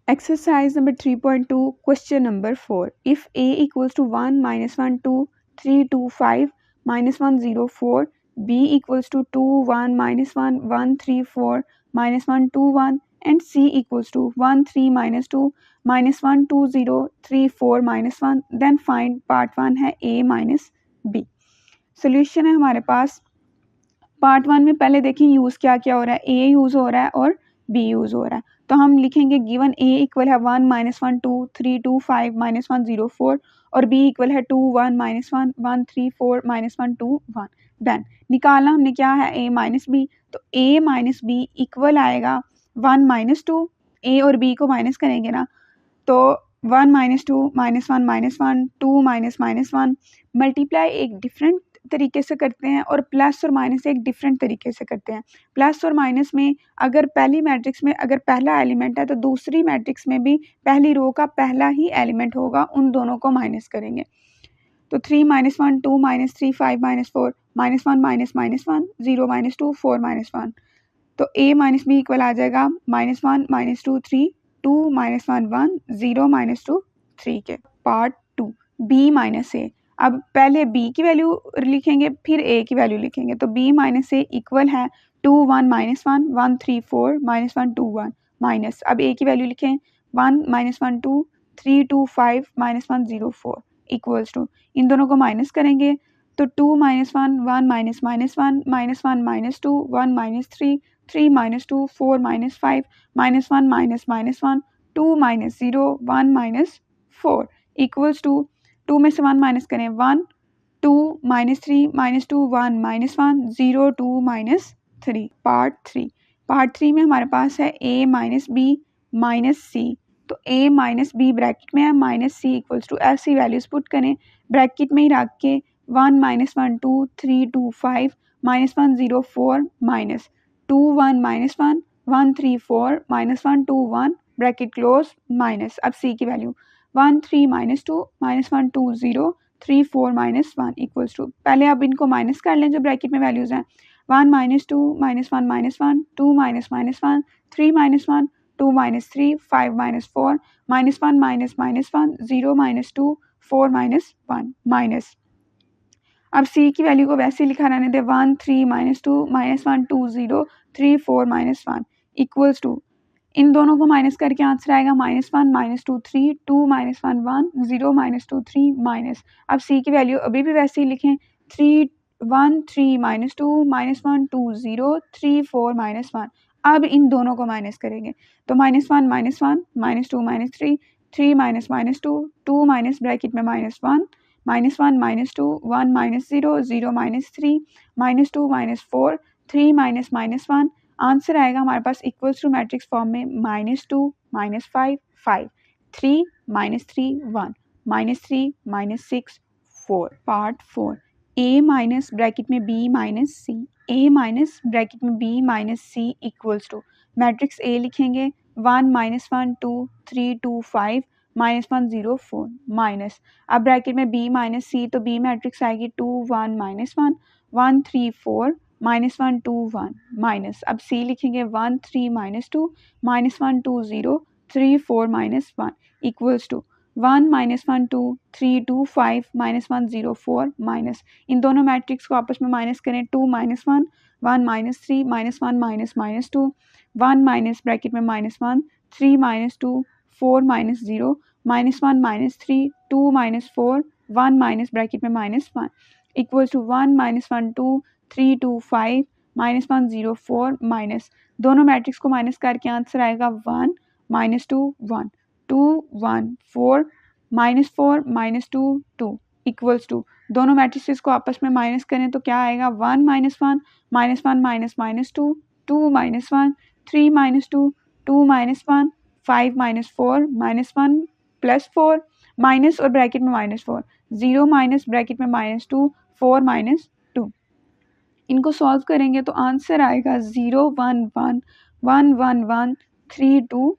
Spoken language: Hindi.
Exercise number 3.2, question number 4. If a equals to 1, minus 1, 2, 3, 2, 5, minus 1, 0, 4, b equals to 2, 1, minus 1, 1, 3, 4, minus 1, 2, 1, and c equals to 1, 3, minus 2, minus 1, 2, 0, 3, 4, minus 1, then find part 1 है a minus b. सोल्यूशन है हमारे पास पार्ट 1 में पहले देखें यूज़ क्या क्या हो रहा है, ए यूज़ हो रहा है और बी यूज़ हो रहा है। तो हम लिखेंगे गिवन ए इक्वल है 1 माइनस 1 2 3 2 5 माइनस 1 0 4 और बी इक्वल है 2 1 माइनस 1 1 3 4 माइनस 1 2 1। देन निकालना हमने क्या है ए माइनस बी, तो ए माइनस बी इक्वल आएगा 1 माइनस 2, ए और बी को माइनस करेंगे ना, तो 1 minus 2 minus 1 minus 1 2 minus minus 1 multiply एक डिफरेंट तरीके से करते हैं और प्लस और माइनस एक डिफरेंट तरीके से करते हैं। प्लस और माइनस में अगर पहली मैट्रिक्स में अगर पहला एलिमेंट है तो दूसरी मैट्रिक्स में भी पहली रो का पहला ही एलिमेंट होगा, उन दोनों को माइनस करेंगे। तो 3 minus 1 2 minus 3 5 minus 4 minus 1 minus minus 1 0 minus 2 4 minus 1, तो a माइनस बी इक्वल आ जाएगा माइनस 1 माइनस 2 3 2 माइनस 1 1 0 माइनस 2 3 के। पार्ट 2 b माइनस ए। अब पहले b की वैल्यू लिखेंगे फिर a की वैल्यू लिखेंगे, तो b माइनस ए इक्वल है 2 1 माइनस 1 1 3 4 माइनस 1 2 1 माइनस, अब a की वैल्यू लिखें 1 माइनस 1 2 3 2 5 माइनस 1 0 4 इक्वल्स टू, इन दोनों को माइनस करेंगे तो 2 minus 1 1 minus minus 1 minus 1 minus 2 1 minus 3 3 minus 2 4 minus 5 minus 1 minus minus 1 2 minus 0 1 minus 4 equals to 2 में से 1 माइनस करें 1 2 minus 3 minus 2 1 minus 1 0 2 minus 3। Part 3 में हमारे पास है a minus B minus C, तो a माइनस बी ब्रैकेट में है माइनस सी इक्वल्स टू ऐसी वैल्यूज पुट करें ब्रैकेट में ही रख के 1 minus 1 2 3 2 5 minus 1 0 4 minus 2 1 minus 1 1 3 4 minus 1 2 1 bracket close minus, अब c की value 1 3 minus 2 minus 1 2 0 3 4 minus 1 equals to, पहले अब इनको माइनस कर लें जो ब्रैकेट में वैल्यूज हैं 1 minus 2 minus 1 minus 1 2 minus minus 1 3 minus 1 2 minus 3 5 minus 4 minus 1 minus minus 1 0 minus 2 4 minus 1 minus, अब c की वैल्यू को वैसे ही लिखा रहने दे 1 3 minus 2 minus 1 2 0 3 4 minus 1 equals to, इन दोनों को माइनस करके आंसर आएगा minus 1 minus 2 3 2 minus 1 1 0 minus 2 3 minus, अब c की वैल्यू अभी भी वैसे ही लिखें 3 1 3 माइनस 2 माइनस 1 2 0 3 4 माइनस 1, अब इन दोनों को माइनस करेंगे तो minus 1 minus 1 minus 2 minus 3 3 minus minus 2 2 minus bracket में minus 1 minus 1 minus 2 1 minus 0 0 minus 3 minus 2 minus 4 3 minus minus 1, answer आएगा हमारे पास इक्वल्स टू मैट्रिक्स फॉर्म में minus 2 minus 5 5 3 minus 3 1 minus 3 minus 6 4। Part 4 a minus bracket में b minus C, a minus bracket में b minus C equals to matrix a लिखेंगे 1 माइनस 1 2 3 2 5 माइनस 1 0 4 माइनस, अब ब्रैकेट में b माइनस सी, तो b मैट्रिक्स आएगी 2 1 माइनस 1 1 3 4 माइनस 1 2 1 माइनस, अब c लिखेंगे 1 3 minus 2 minus 1 2 0 3 4 minus 1 equals to 1 minus 1 2 3 2 5 minus 1 0 4 minus, इन दोनों मैट्रिक्स को आपस में माइनस करें 2 minus 1 1 minus 3 minus 1 minus minus 2 1 minus bracket में minus 1 3 minus 2 4 minus 0 minus 1 minus 3 2 minus 4 1 minus bracket में minus 1 equals to 1 minus 1 2 3 2 5 minus 1 0 4 minus, दोनों मैट्रिक्स को माइनस करके आंसर आएगा 1 minus 2 1 2 1 4 minus 4 minus 2 2 equals to, दोनों मैट्रिक्स को आपस में माइनस करें तो क्या आएगा 1 minus 1 minus 1 minus minus 2 2 minus 1 3 minus 2 2 minus 1 5 minus 4 minus 1 plus 4 minus और ब्रैकेट में माइनस 4 0 माइनस ब्रैकेट में माइनस 2 4 माइनस 2, इनको सॉल्व करेंगे तो आंसर आएगा 0 1 1 1 1 1 3 2